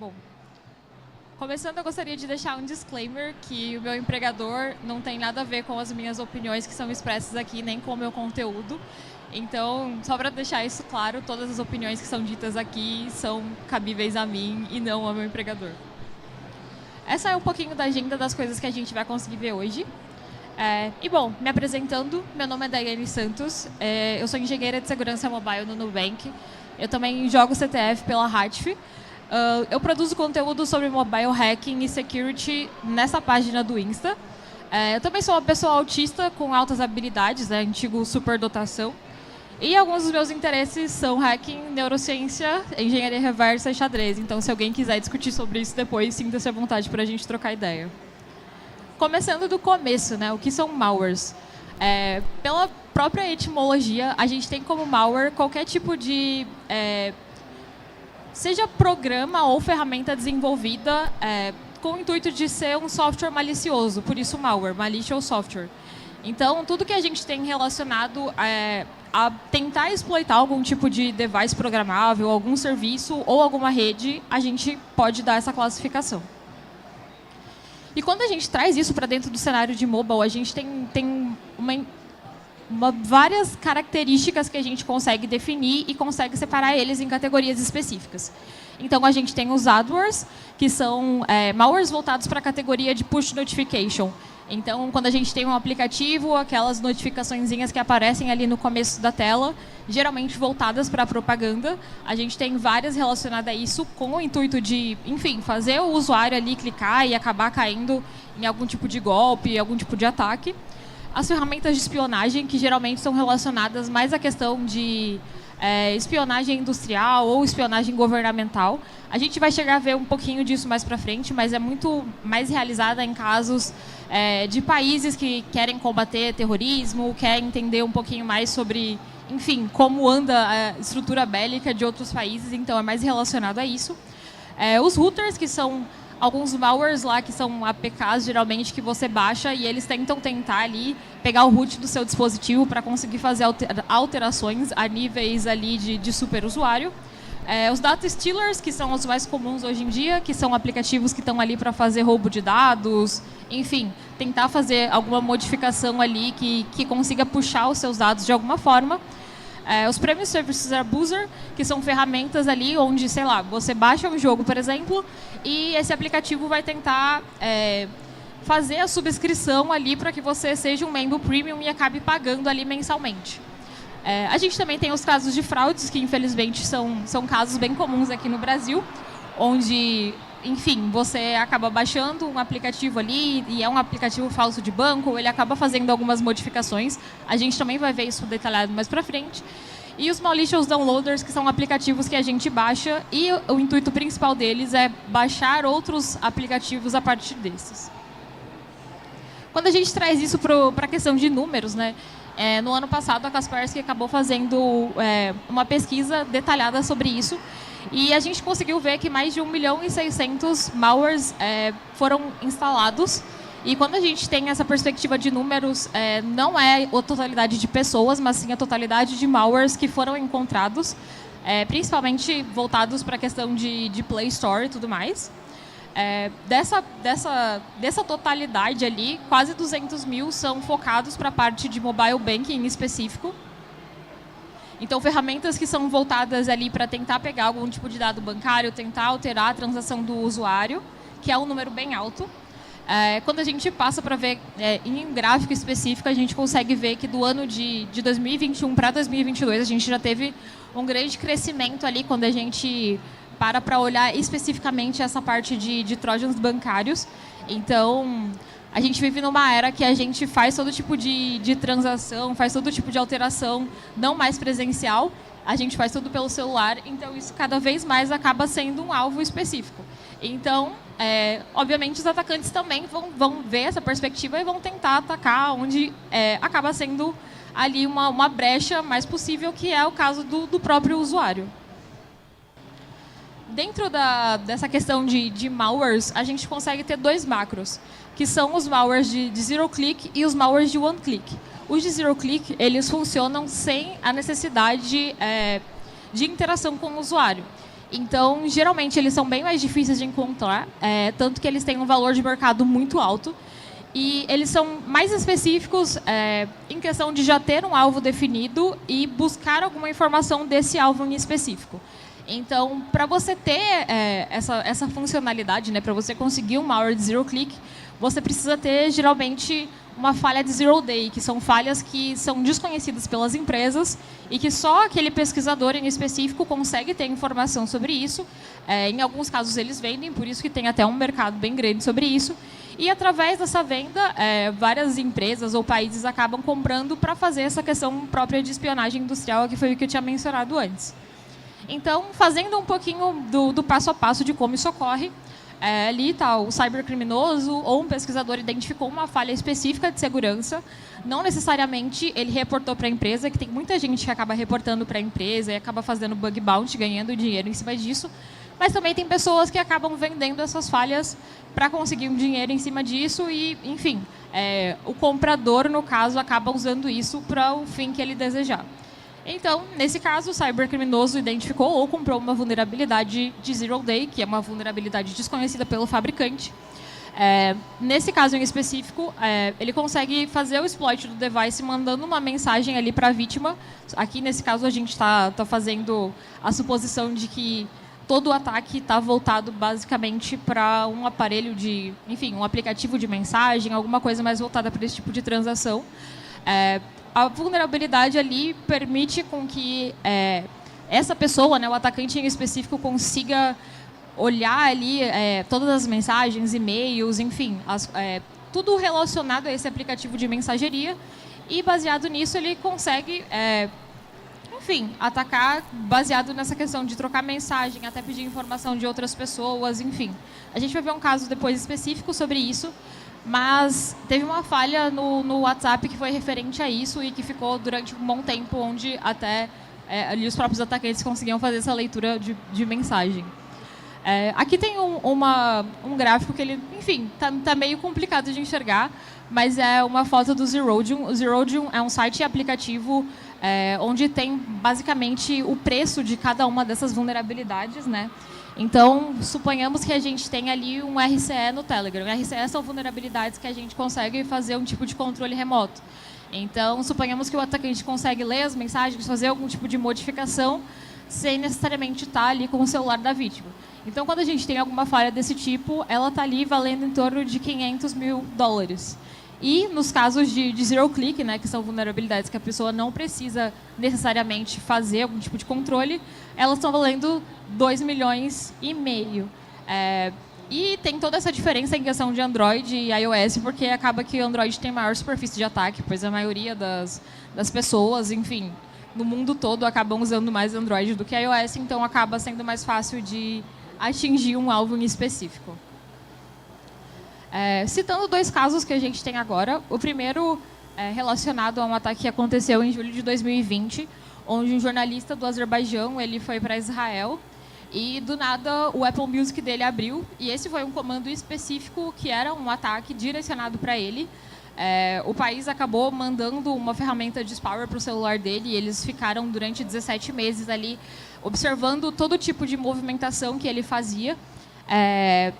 Bom, começando, eu gostaria de deixar um disclaimer que o meu empregador não tem nada a ver com as minhas opiniões que são expressas aqui, nem com o meu conteúdo. Então, só para deixar isso claro, todas as opiniões que são ditas aqui são cabíveis a mim e não ao meu empregador. Essa é um pouquinho da agenda das coisas que a gente vai conseguir ver hoje. Bom, me apresentando, meu nome é Daiane Santos, eu sou engenheira de segurança mobile no Nubank, eu também jogo CTF pela Hatf. Eu produzo conteúdo sobre mobile hacking e security nessa página do Insta. Eu também sou uma pessoa autista com altas habilidades, antigo superdotação. E alguns dos meus interesses são hacking, neurociência, engenharia reversa e xadrez. Então, se alguém quiser discutir sobre isso depois, sinta-se à vontade para a gente trocar ideia. Começando do começo, o que são malwares? Pela própria etimologia, a gente tem como malware qualquer tipo de... seja programa ou ferramenta desenvolvida com o intuito de ser um software malicioso, por isso malware, malicious software. Então, tudo que a gente tem relacionado a tentar exploitar algum tipo de device programável, algum serviço ou alguma rede, a gente pode dar essa classificação. E quando a gente traz isso para dentro do cenário de mobile, a gente tem várias características que a gente consegue definir e consegue separar eles em categorias específicas. Então, a gente tem os adwares, que são malwares voltados para a categoria de push notification. Então, quando a gente tem um aplicativo, aquelas notificaçõezinhas que aparecem ali no começo da tela, geralmente voltadas para a propaganda, a gente tem várias relacionadas a isso com o intuito de, enfim, fazer o usuário ali clicar e acabar caindo em algum tipo de golpe, algum tipo de ataque. As ferramentas de espionagem, que geralmente são relacionadas mais à questão de espionagem industrial ou espionagem governamental. A gente vai chegar a ver um pouquinho disso mais para frente, mas é muito mais realizada em casos de países que querem combater terrorismo, querem entender um pouquinho mais sobre, enfim, como anda a estrutura bélica de outros países, então é mais relacionado a isso. Os routers, que são alguns malwares lá, que são APKs, geralmente, que você baixa e eles tentar ali pegar o root do seu dispositivo para conseguir fazer alterações a níveis ali de superusuário. Os data stealers, que são os mais comuns hoje em dia, que são aplicativos que estão ali para fazer roubo de dados, enfim, tentar fazer alguma modificação ali que consiga puxar os seus dados de alguma forma. Os Premium Services Abuser, que são ferramentas ali onde, sei lá, você baixa um jogo, por exemplo, e esse aplicativo vai tentar fazer a subscrição ali para que você seja um membro premium e acabe pagando ali mensalmente. A gente também tem os casos de fraudes, que infelizmente são casos bem comuns aqui no Brasil, onde, enfim, você acaba baixando um aplicativo ali e é um aplicativo falso de banco, ou ele acaba fazendo algumas modificações. A gente também vai ver isso detalhado mais para frente. E os malicious downloaders, que são aplicativos que a gente baixa e o intuito principal deles é baixar outros aplicativos a partir desses. Quando a gente traz isso para a questão de números, no ano passado a Kaspersky acabou fazendo uma pesquisa detalhada sobre isso. E a gente conseguiu ver que mais de 1.600.000 malwares foram instalados. E quando a gente tem essa perspectiva de números, não é a totalidade de pessoas, mas sim a totalidade de malwares que foram encontrados, principalmente voltados para a questão de Play Store e tudo mais. Dessa totalidade ali, quase 200.000 são focados para a parte de mobile banking em específico. Então, ferramentas que são voltadas ali para tentar pegar algum tipo de dado bancário, tentar alterar a transação do usuário, que é um número bem alto. Quando a gente passa para ver em um gráfico específico, a gente consegue ver que do ano de 2021 para 2022, a gente já teve um grande crescimento ali quando a gente para olhar especificamente essa parte de trojans bancários. Então, a gente vive numa era que a gente faz todo tipo de transação, faz todo tipo de alteração, não mais presencial, a gente faz tudo pelo celular, então isso cada vez mais acaba sendo um alvo específico. Então, obviamente, os atacantes também vão ver essa perspectiva e vão tentar atacar onde acaba sendo ali uma brecha mais possível, que é o caso do próprio usuário. Dentro dessa questão de malwares, a gente consegue ter dois macros, que são os malwares de zero click e os malwares de one click. Os de zero click, eles funcionam sem a necessidade de interação com o usuário. Então, geralmente, eles são bem mais difíceis de encontrar, tanto que eles têm um valor de mercado muito alto. E eles são mais específicos em questão de já ter um alvo definido e buscar alguma informação desse alvo em específico. Então, para você ter essa funcionalidade, né, para você conseguir um malware de zero click, você precisa ter, geralmente, uma falha de zero day, que são falhas que são desconhecidas pelas empresas e que só aquele pesquisador em específico consegue ter informação sobre isso. Em alguns casos, eles vendem, por isso que tem até um mercado bem grande sobre isso. E, através dessa venda, várias empresas ou países acabam comprando para fazer essa questão própria de espionagem industrial, que foi o que eu tinha mencionado antes. Então, fazendo um pouquinho do passo a passo de como isso ocorre, ali está o cybercriminoso ou um pesquisador identificou uma falha específica de segurança. Não necessariamente ele reportou para a empresa, que tem muita gente que acaba reportando para a empresa e acaba fazendo bug bounty, ganhando dinheiro em cima disso. Mas também tem pessoas que acabam vendendo essas falhas para conseguir um dinheiro em cima disso e, enfim, o comprador, no caso, acaba usando isso para o fim que ele desejar. Então, nesse caso, o cybercriminoso identificou ou comprou uma vulnerabilidade de zero day, que é uma vulnerabilidade desconhecida pelo fabricante. Nesse caso em específico, ele consegue fazer o exploit do device mandando uma mensagem ali para a vítima. Aqui, nesse caso, a gente está fazendo a suposição de que todo o ataque está voltado basicamente para um aparelho enfim, um aplicativo de mensagem, alguma coisa mais voltada para esse tipo de transação. A vulnerabilidade ali permite com que essa pessoa, né, o atacante em específico, consiga olhar ali todas as mensagens, e-mails, enfim, tudo relacionado a esse aplicativo de mensageria e, baseado nisso, ele consegue enfim, atacar baseado nessa questão de trocar mensagem, até pedir informação de outras pessoas, enfim. A gente vai ver um caso depois específico sobre isso, mas teve uma falha no WhatsApp que foi referente a isso e que ficou durante um bom tempo, onde até ali os próprios atacantes conseguiam fazer essa leitura de mensagem. Aqui tem um gráfico que ele, enfim, tá meio complicado de enxergar, mas é uma foto do Zerodium. O Zerodium é um site e aplicativo onde tem basicamente o preço de cada uma dessas vulnerabilidades, né? Então, suponhamos que a gente tem ali um RCE no Telegram. RCE são vulnerabilidades que a gente consegue fazer um tipo de controle remoto. Então, suponhamos que o atacante consegue ler as mensagens, fazer algum tipo de modificação, sem necessariamente estar ali com o celular da vítima. Então, quando a gente tem alguma falha desse tipo, ela está ali valendo em torno de $500 mil. E, nos casos de zero click, né, que são vulnerabilidades que a pessoa não precisa necessariamente fazer algum tipo de controle, elas estão valendo $2,5 milhões. E tem toda essa diferença em questão de Android e iOS, porque acaba que o Android tem maior superfície de ataque, pois a maioria das pessoas, enfim, no mundo todo acabam usando mais Android do que iOS, então acaba sendo mais fácil de atingir um alvo em específico. Citando dois casos que a gente tem agora, o primeiro é relacionado a um ataque que aconteceu em julho de 2020, onde um jornalista do Azerbaijão ele foi para Israel e, do nada, o Apple Music dele abriu, e esse foi um comando específico que era um ataque direcionado para ele. O país acabou mandando uma ferramenta de spyware para o celular dele e eles ficaram durante 17 meses ali observando todo tipo de movimentação que ele fazia.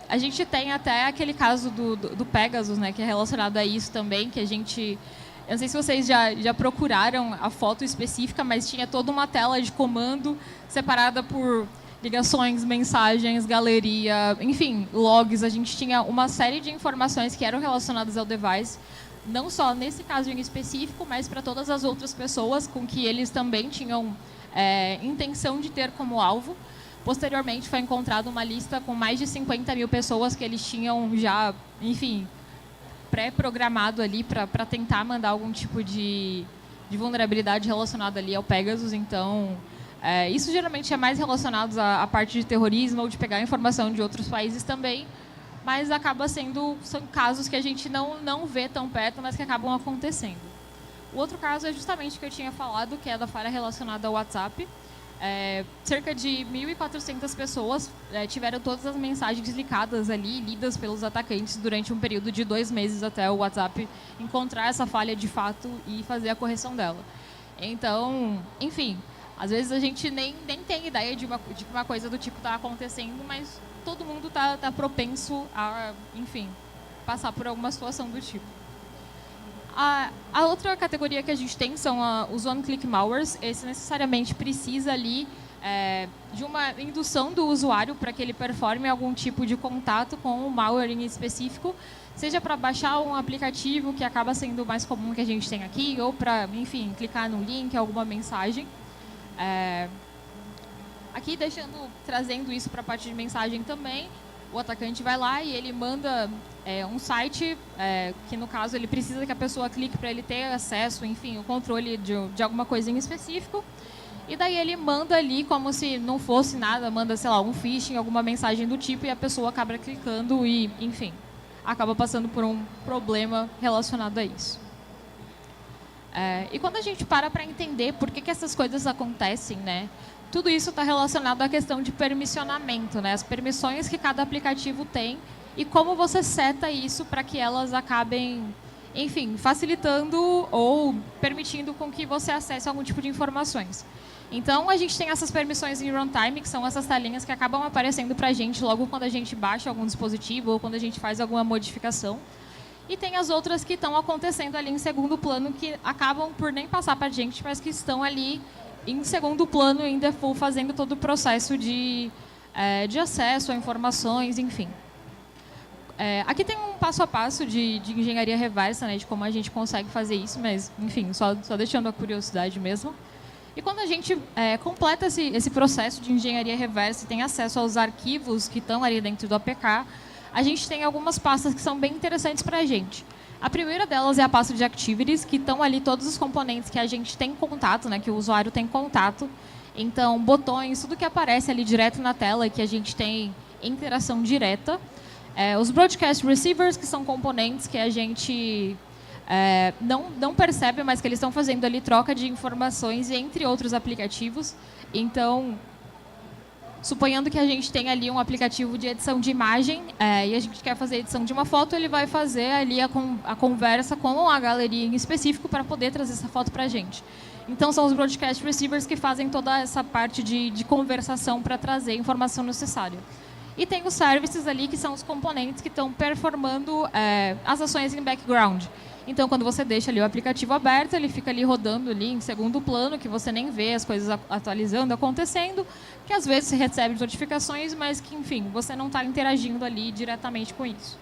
A gente tem até aquele caso do Pegasus, né, que é relacionado a isso também, que a gente... Eu não sei se vocês já procuraram a foto específica, mas tinha toda uma tela de comando separada por ligações, mensagens, galeria, enfim, logs. A gente tinha uma série de informações que eram relacionadas ao device, não só nesse caso em específico, mas para todas as outras pessoas com que eles também tinham intenção de ter como alvo. Posteriormente, foi encontrada uma lista com mais de 50 mil pessoas que eles tinham já, enfim, pré-programado ali para tentar mandar algum tipo de vulnerabilidade relacionada ali ao Pegasus. Então, isso geralmente é mais relacionado à parte de terrorismo ou de pegar informação de outros países também, mas são casos que a gente não vê tão perto, mas que acabam acontecendo. O outro caso é justamente o que eu tinha falado, que é da falha relacionada ao WhatsApp. Cerca de 1.400 pessoas tiveram todas as mensagens licadas ali, lidas pelos atacantes durante um período de 2 meses até o WhatsApp encontrar essa falha de fato e fazer a correção dela. Então, enfim, Às vezes a gente nem tem ideia de uma coisa do tipo está acontecendo, mas todo mundo está propenso a, enfim, passar por alguma situação do tipo. A outra categoria que a gente tem são os one-click malwares. Esse necessariamente precisa ali de uma indução do usuário para que ele performe algum tipo de contato com o malware em específico, seja para baixar um aplicativo, que acaba sendo o mais comum que a gente tem aqui, ou para, enfim, clicar no link, alguma mensagem. Aqui, trazendo isso para a parte de mensagem também, o atacante vai lá e ele manda um site, que no caso ele precisa que a pessoa clique para ele ter acesso, enfim, o controle de alguma coisa em específico. E daí ele manda ali como se não fosse nada, manda, sei lá, um phishing, alguma mensagem do tipo, e a pessoa acaba clicando e, enfim, acaba passando por um problema relacionado a isso. E quando a gente para entender por que essas coisas acontecem, né? Tudo isso está relacionado à questão de permissionamento, né? As permissões que cada aplicativo tem e como você seta isso para que elas acabem, enfim, facilitando ou permitindo com que você acesse algum tipo de informações. Então, a gente tem essas permissões em runtime, que são essas telinhas que acabam aparecendo para a gente logo quando a gente baixa algum dispositivo ou quando a gente faz alguma modificação. E tem as outras que estão acontecendo ali em segundo plano, que acabam por nem passar para a gente, mas que estão ali em segundo plano, em default, fazendo todo o processo de acesso a informações, enfim. Aqui tem um passo a passo de engenharia reversa, né, de como a gente consegue fazer isso, mas, enfim, só deixando a curiosidade mesmo. E quando a gente completa esse processo de engenharia reversa e tem acesso aos arquivos que estão ali dentro do APK, a gente tem algumas pastas que são bem interessantes para a gente. A primeira delas é a pasta de activities, que estão ali todos os componentes que a gente tem contato, né, que o usuário tem contato. Então, botões, tudo que aparece ali direto na tela e que a gente tem interação direta. Os broadcast receivers, que são componentes que a gente não percebe, mas que eles estão fazendo ali troca de informações entre outros aplicativos. Então, suponhando que a gente tem ali um aplicativo de edição de imagem e a gente quer fazer edição de uma foto, ele vai fazer ali a conversa com a galeria em específico para poder trazer essa foto para a gente. Então, são os broadcast receivers que fazem toda essa parte de conversação para trazer a informação necessária. E tem os services ali, que são os componentes que estão performando as ações em background. Então, quando você deixa ali o aplicativo aberto, ele fica ali rodando ali em segundo plano, que você nem vê as coisas atualizando, acontecendo, que às vezes você recebe notificações, mas que, enfim, você não está interagindo ali diretamente com isso.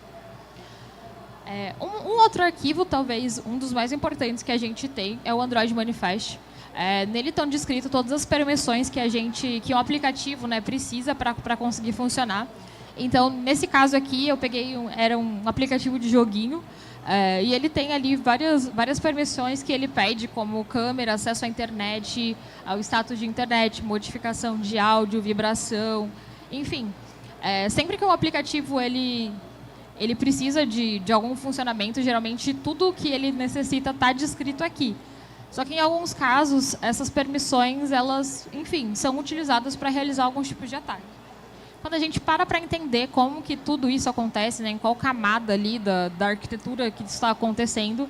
Um outro arquivo, talvez um dos mais importantes que a gente tem, é o Android Manifest. Nele estão descritas todas as permissões que um aplicativo, né, precisa para conseguir funcionar. Então, nesse caso aqui, era um aplicativo de joguinho, e ele tem ali várias permissões que ele pede, como câmera, acesso à internet, ao status de internet, modificação de áudio, vibração, enfim. Sempre que um aplicativo ele precisa de algum funcionamento, geralmente tudo o que ele necessita está descrito aqui. Só que em alguns casos, essas permissões, elas, enfim, são utilizadas para realizar alguns tipos de ataque. Quando a gente para entender como que tudo isso acontece, né, em qual camada ali da arquitetura que está acontecendo,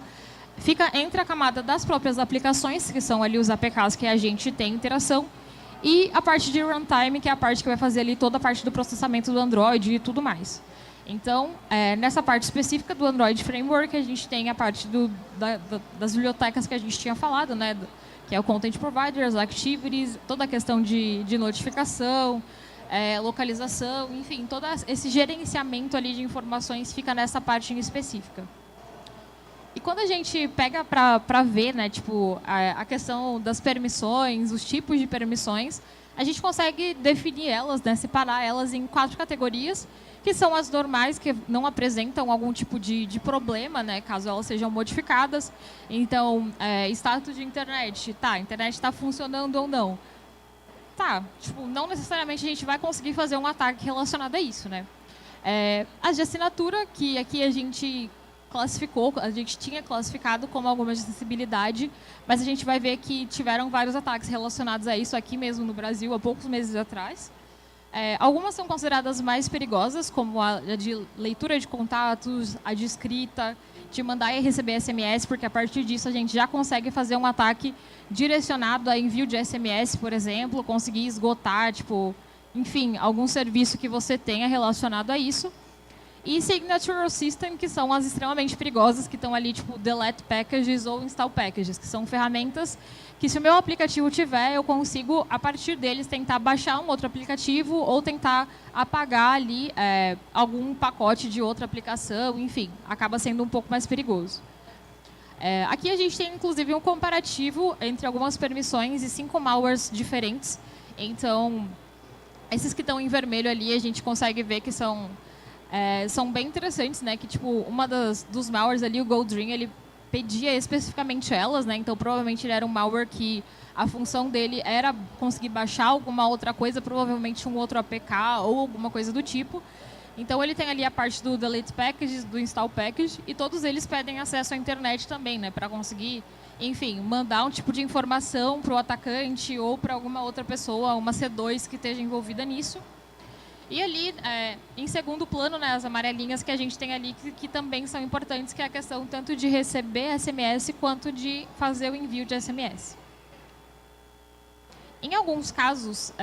fica entre a camada das próprias aplicações, que são ali os APKs que a gente tem interação, e a parte de runtime, que é a parte que vai fazer ali toda a parte do processamento do Android e tudo mais. Então, nessa parte específica do Android Framework, a gente tem a parte das bibliotecas que a gente tinha falado, né, que é o Content Providers, Activities, toda a questão de notificação, localização, enfim, todo esse gerenciamento ali de informações fica nessa parte em específica. E quando a gente pega para ver, né, tipo, a questão das permissões, os tipos de permissões, a gente consegue definir elas, né, separar elas em 4 categorias, que são as normais, que não apresentam algum tipo de problema, né, caso elas sejam modificadas. Então, status de internet, tá, a internet está funcionando ou não. Tá, tipo, não necessariamente a gente vai conseguir fazer um ataque relacionado a isso, né. As de assinatura, que aqui a gente classificou, a gente tinha classificado como alguma de acessibilidade, mas a gente vai ver que tiveram vários ataques relacionados a isso aqui mesmo no Brasil, há poucos meses atrás. Algumas são consideradas mais perigosas, como a de leitura de contatos, a de escrita, de mandar e receber SMS, porque a partir disso a gente já consegue fazer um ataque direcionado a envio de SMS, por exemplo, conseguir esgotar, tipo, enfim, algum serviço que você tenha relacionado a isso. E Signature System, que são as extremamente perigosas, que estão ali, tipo, Delete Packages ou Install Packages, que são ferramentas que, se o meu aplicativo tiver, eu consigo, a partir deles, tentar baixar um outro aplicativo ou tentar apagar ali algum pacote de outra aplicação, enfim, acaba sendo um pouco mais perigoso. Aqui a gente tem, inclusive, um comparativo entre algumas permissões e 5 malwares diferentes. Então, esses que estão em vermelho ali, a gente consegue ver que são bem interessantes, né? Que, tipo, uma dos malwares ali, o Goldring, ele pedia especificamente elas, né? Então, provavelmente ele era um malware que a função dele era conseguir baixar alguma outra coisa, provavelmente um outro APK ou alguma coisa do tipo. Então, ele tem ali a parte do Delete Packages, do Install Package, e todos eles pedem acesso à internet também, né? Para conseguir, enfim, mandar um tipo de informação para o atacante ou para alguma outra pessoa, uma C2 que esteja envolvida nisso. E ali, em segundo plano, né, as amarelinhas que a gente tem ali, que também são importantes, que é a questão tanto de receber SMS quanto de fazer o envio de SMS. Em alguns casos,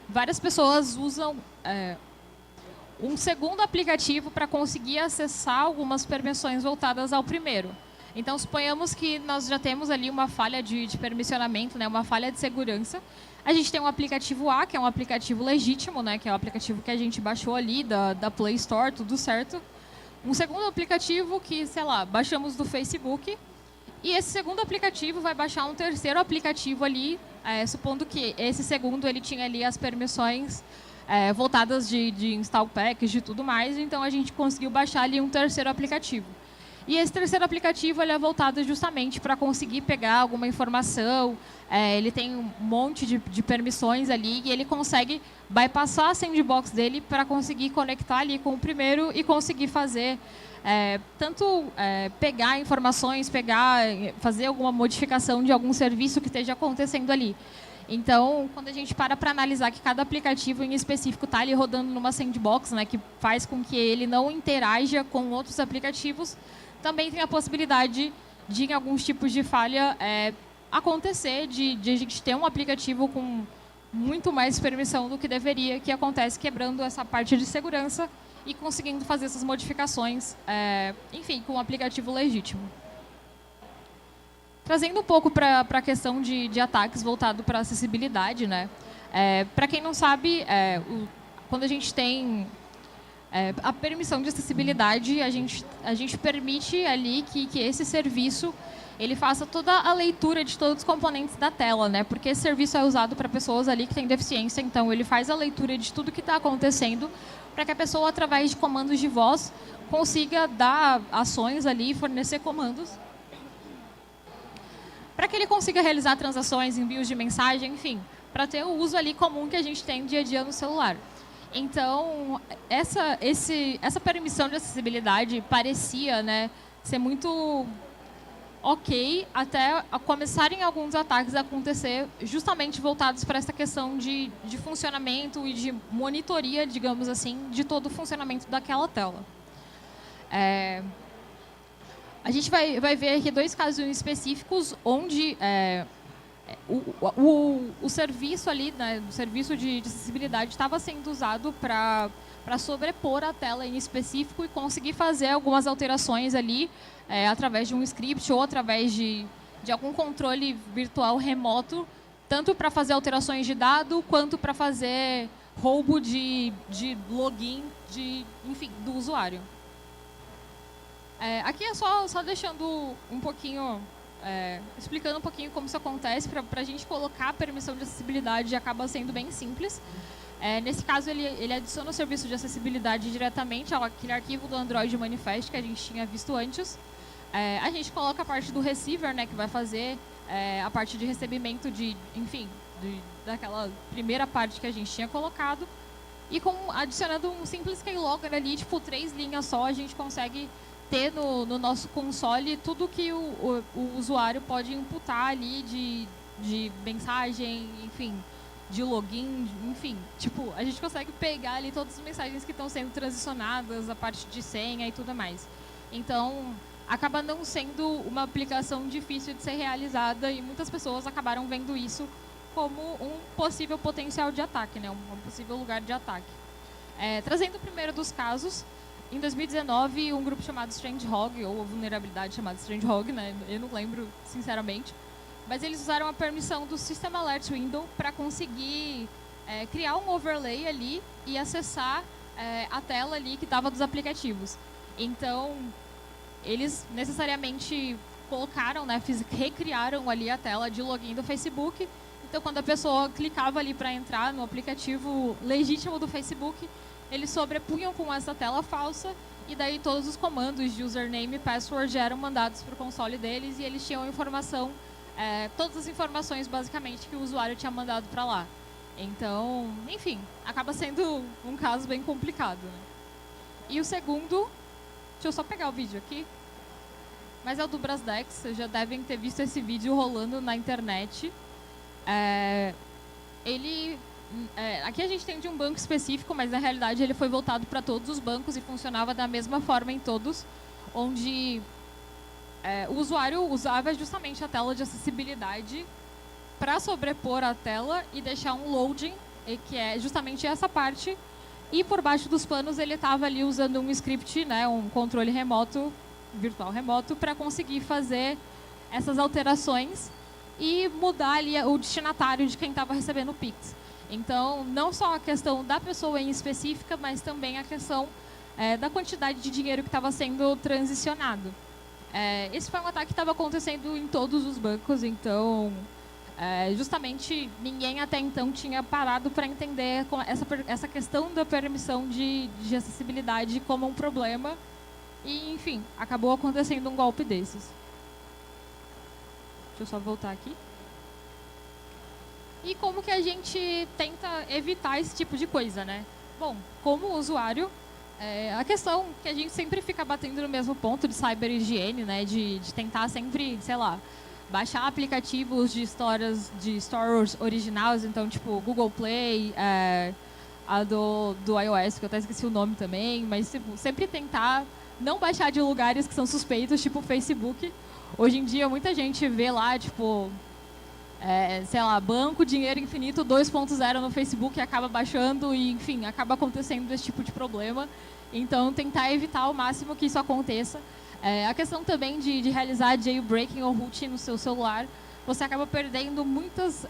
várias pessoas usam um segundo aplicativo para conseguir acessar algumas permissões voltadas ao primeiro. Então, suponhamos que nós já temos ali uma falha de permissionamento, né, uma falha de segurança. A gente tem um aplicativo A, que é um aplicativo legítimo, né, que é o aplicativo que a gente baixou ali da Play Store, tudo certo. Um segundo aplicativo que, sei lá, baixamos do Facebook. E esse segundo aplicativo vai baixar um terceiro aplicativo ali, supondo que esse segundo ele tinha ali as permissões voltadas de install package e tudo mais. Então, a gente conseguiu baixar ali um terceiro aplicativo. E esse terceiro aplicativo ele é voltado justamente para conseguir pegar alguma informação. Ele tem um monte de permissões ali e ele consegue bypassar a sandbox dele para conseguir conectar ali com o primeiro e conseguir fazer tanto pegar informações, fazer alguma modificação de algum serviço que esteja acontecendo ali. Então, quando a gente para analisar que cada aplicativo em específico está ali rodando numa sandbox, né, que faz com que ele não interaja com outros aplicativos, também tem a possibilidade de, em alguns tipos de falha, acontecer de a gente ter um aplicativo com muito mais permissão do que deveria, que acontece quebrando essa parte de segurança e conseguindo fazer essas modificações, enfim, com um aplicativo legítimo. Trazendo um pouco para a questão de ataques voltado para acessibilidade, né? Para quem não sabe, quando a gente tem a permissão de acessibilidade, a gente permite ali que esse serviço ele faça toda a leitura de todos os componentes da tela, né? Porque esse serviço é usado para pessoas ali que têm deficiência, então ele faz a leitura de tudo que está acontecendo para que a pessoa, através de comandos de voz, consiga dar ações ali e fornecer comandos para que ele consiga realizar transações, envios de mensagem, enfim, para ter o uso ali comum que a gente tem dia a dia no celular. Então, essa permissão de acessibilidade parecia, né, ser muito ok até começarem alguns ataques a acontecer justamente voltados para essa questão de funcionamento e de monitoria, digamos assim, de todo o funcionamento daquela tela. A gente vai ver aqui 2 casos específicos onde o serviço ali, né, o serviço de acessibilidade estava sendo usado para sobrepor a tela em específico e conseguir fazer algumas alterações ali através de um script ou através de algum controle virtual remoto, tanto para fazer alterações de dado quanto para fazer roubo de login enfim, do usuário. Aqui é só deixando um pouquinho, explicando um pouquinho como isso acontece, para a gente colocar a permissão de acessibilidade acaba sendo bem simples. Nesse caso, ele adiciona o serviço de acessibilidade diretamente àquele arquivo do Android Manifest que a gente tinha visto antes. A gente coloca a parte do receiver, né, que vai fazer a parte de recebimento daquela primeira parte que a gente tinha colocado. E adicionando um simples keylogger ali, tipo 3 linhas só, a gente consegue ter no nosso console tudo que o usuário pode imputar ali de mensagem, enfim, de login, enfim. Tipo, a gente consegue pegar ali todas as mensagens que estão sendo transicionadas, a parte de senha e tudo mais. Então, acaba não sendo uma aplicação difícil de ser realizada e muitas pessoas acabaram vendo isso como um possível potencial de ataque, né? Um possível lugar de ataque. Trazendo o primeiro dos casos, em 2019, um grupo chamado Strandhog, ou a vulnerabilidade chamada Strandhog, né? Eu não lembro, sinceramente, mas eles usaram a permissão do System Alert Window para conseguir criar um overlay ali e acessar a tela ali que estava dos aplicativos. Então, eles necessariamente colocaram, né, recriaram ali a tela de login do Facebook. Então, quando a pessoa clicava ali para entrar no aplicativo legítimo do Facebook, eles sobrepunham com essa tela falsa e daí todos os comandos de username e password eram mandados para o console deles e eles tinham a informação, todas as informações basicamente que o usuário tinha mandado para lá. Então, enfim, acaba sendo um caso bem complicado, né? E o segundo, deixa eu só pegar o vídeo aqui, mas é o do Brasdex, vocês já devem ter visto esse vídeo rolando na internet. Aqui a gente tem de um banco específico, mas na realidade ele foi voltado para todos os bancos e funcionava da mesma forma em todos, onde o usuário usava justamente a tela de acessibilidade para sobrepor a tela e deixar um loading, que é justamente essa parte, e por baixo dos panos ele estava ali usando um script, né, um controle remoto, virtual remoto, para conseguir fazer essas alterações e mudar ali o destinatário de quem estava recebendo o Pix. Então, não só a questão da pessoa em específica, mas também a questão da quantidade de dinheiro que estava sendo transicionado. Esse foi um ataque que estava acontecendo em todos os bancos, então, justamente, ninguém até então tinha parado para entender essa questão da permissão de acessibilidade como um problema e, enfim, acabou acontecendo um golpe desses. Deixa eu só voltar aqui. E como que a gente tenta evitar esse tipo de coisa, né? Bom, como usuário, a questão que a gente sempre fica batendo no mesmo ponto de cyber-higiene, né? De tentar sempre, sei lá, baixar aplicativos de stores originais, então, tipo, Google Play, a do iOS, que eu até esqueci o nome também, mas tipo, sempre tentar não baixar de lugares que são suspeitos, tipo o Facebook. Hoje em dia, muita gente vê lá, tipo, sei lá, banco, dinheiro infinito 2.0 no Facebook e acaba baixando e, enfim, acaba acontecendo esse tipo de problema. Então, tentar evitar ao máximo que isso aconteça. A questão também de realizar jailbreaking ou root no seu celular, você acaba perdendo muitas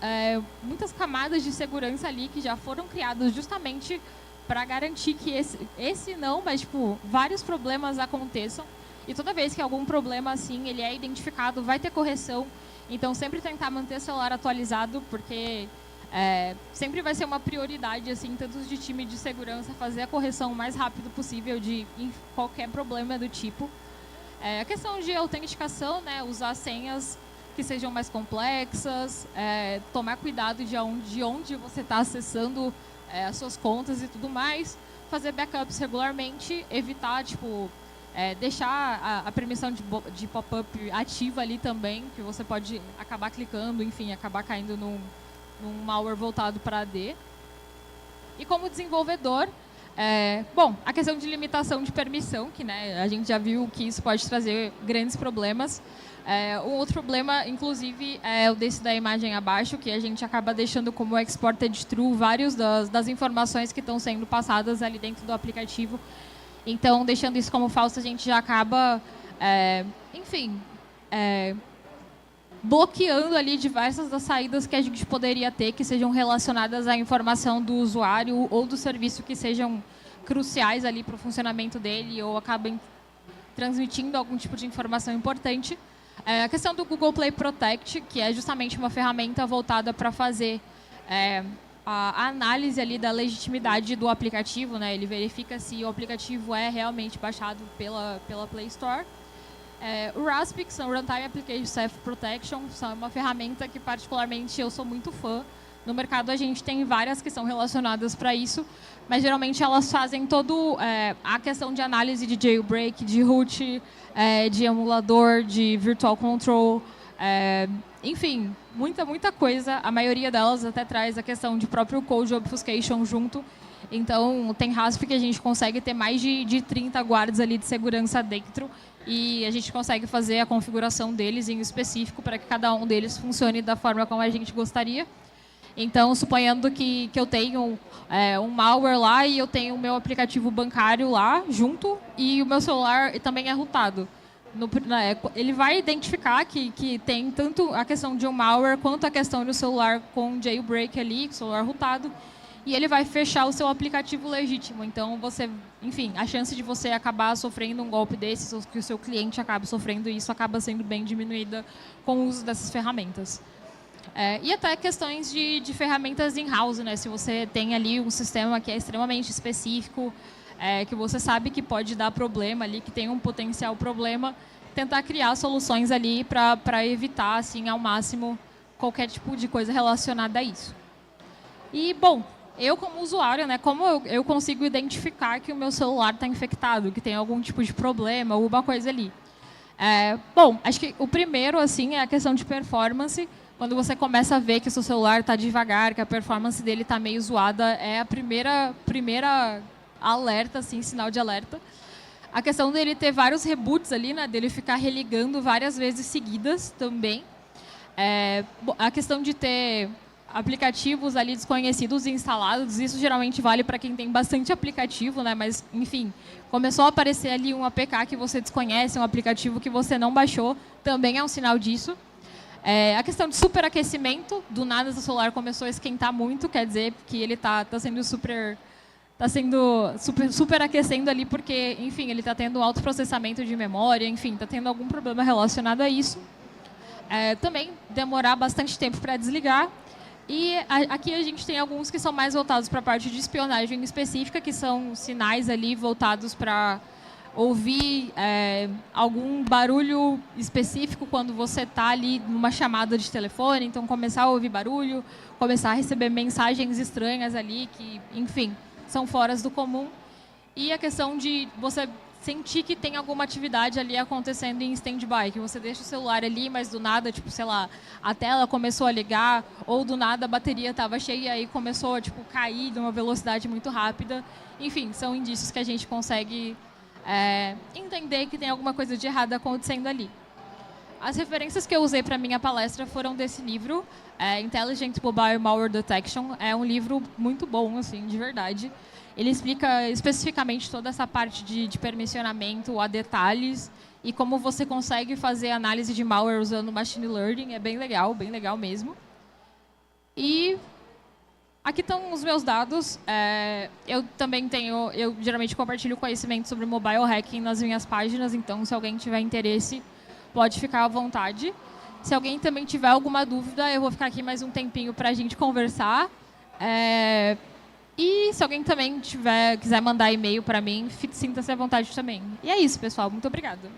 camadas de segurança ali que já foram criadas justamente para garantir que esse não, mas tipo, vários problemas aconteçam. E toda vez que algum problema assim ele é identificado, vai ter correção. Então, sempre tentar manter o celular atualizado, porque sempre vai ser uma prioridade, assim, tanto de time de segurança, fazer a correção o mais rápido possível de qualquer problema do tipo. A questão de autenticação, né, usar senhas que sejam mais complexas, tomar cuidado de onde você está acessando as suas contas e tudo mais, fazer backups regularmente, evitar, tipo, deixar a permissão de pop-up ativa ali também, que você pode acabar clicando, enfim, acabar caindo num malware voltado para AD. E como desenvolvedor, bom, a questão de limitação de permissão, que, né, a gente já viu que isso pode trazer grandes problemas. Um outro problema, inclusive, é o desse da imagem abaixo, que a gente acaba deixando como exported true vários das informações que estão sendo passadas ali dentro do aplicativo. Então, deixando isso como falso, a gente já acaba, enfim, bloqueando ali diversas das saídas que a gente poderia ter, que sejam relacionadas à informação do usuário ou do serviço que sejam cruciais ali para o funcionamento dele ou acabem transmitindo algum tipo de informação importante. A questão do Google Play Protect, que é justamente uma ferramenta voltada para fazer a análise ali da legitimidade do aplicativo, né? Ele verifica se o aplicativo é realmente baixado pela Play Store. O RASP, que são Runtime Application Self Protection, são uma ferramenta que particularmente eu sou muito fã. No mercado a gente tem várias que são relacionadas para isso, mas geralmente elas fazem todo a questão de análise de jailbreak, de root, de emulador, de virtual control, enfim, muita coisa. A maioria delas até traz a questão de próprio code obfuscation junto. Então, tem RASP que a gente consegue ter mais de 30 guardas ali de segurança dentro e a gente consegue fazer a configuração deles em específico para que cada um deles funcione da forma como a gente gostaria. Então, suponhando que eu tenho um malware lá e eu tenho o meu aplicativo bancário lá junto e o meu celular também é routado. Ele vai identificar que tem tanto a questão de um malware quanto a questão do celular com jailbreak ali, celular routado, e ele vai fechar o seu aplicativo legítimo. Então, enfim, a chance de você acabar sofrendo um golpe desses, ou que o seu cliente acabe sofrendo isso, acaba sendo bem diminuída com o uso dessas ferramentas. E até questões de ferramentas in-house, né? Se você tem ali um sistema que é extremamente específico, que você sabe que pode dar problema ali, que tem um potencial problema, tentar criar soluções ali para evitar, assim, ao máximo, qualquer tipo de coisa relacionada a isso. E, bom, eu como usuário, né, como eu consigo identificar que o meu celular está infectado, que tem algum tipo de problema, alguma coisa ali? Bom, acho que o primeiro, assim, é a questão de performance. Quando você começa a ver que o seu celular está devagar, que a performance dele está meio zoada, é a primeira alerta, assim, sinal de alerta. A questão dele ter vários reboots ali, né, dele ficar religando várias vezes seguidas também. A questão de ter aplicativos ali desconhecidos e instalados, isso geralmente vale para quem tem bastante aplicativo, né, mas, enfim, começou a aparecer ali um APK que você desconhece, um aplicativo que você não baixou, também é um sinal disso. A questão de superaquecimento, do nada o celular começou a esquentar muito, quer dizer que ele está sendo superaquecendo ali porque, enfim, ele está tendo um alto processamento de memória, enfim, está tendo algum problema relacionado a isso. Também demorar bastante tempo para desligar. E aqui a gente tem alguns que são mais voltados para a parte de espionagem específica, que são sinais ali voltados para ouvir algum barulho específico quando você está ali numa chamada de telefone, então começar a ouvir barulho, começar a receber mensagens estranhas ali que, enfim, são fora do comum. E a questão de você sentir que tem alguma atividade ali acontecendo em stand-by, que você deixa o celular ali, mas do nada, tipo, sei lá, a tela começou a ligar, ou do nada a bateria estava cheia e começou a cair de uma velocidade muito rápida. Enfim, são indícios que a gente consegue entender que tem alguma coisa de errado acontecendo ali. As referências que eu usei para minha palestra foram desse livro, Intelligent Mobile Malware Detection. É um livro muito bom, assim, de verdade. Ele explica especificamente toda essa parte de permissionamento a detalhes e como você consegue fazer análise de malware usando machine learning. É bem legal mesmo. E aqui estão os meus dados. Eu também eu geralmente compartilho conhecimento sobre mobile hacking nas minhas páginas, então se alguém tiver interesse, pode ficar à vontade. Se alguém também tiver alguma dúvida, eu vou ficar aqui mais um tempinho para a gente conversar. E se alguém também quiser mandar e-mail para mim, sinta-se à vontade também. E é isso, pessoal. Muito obrigada.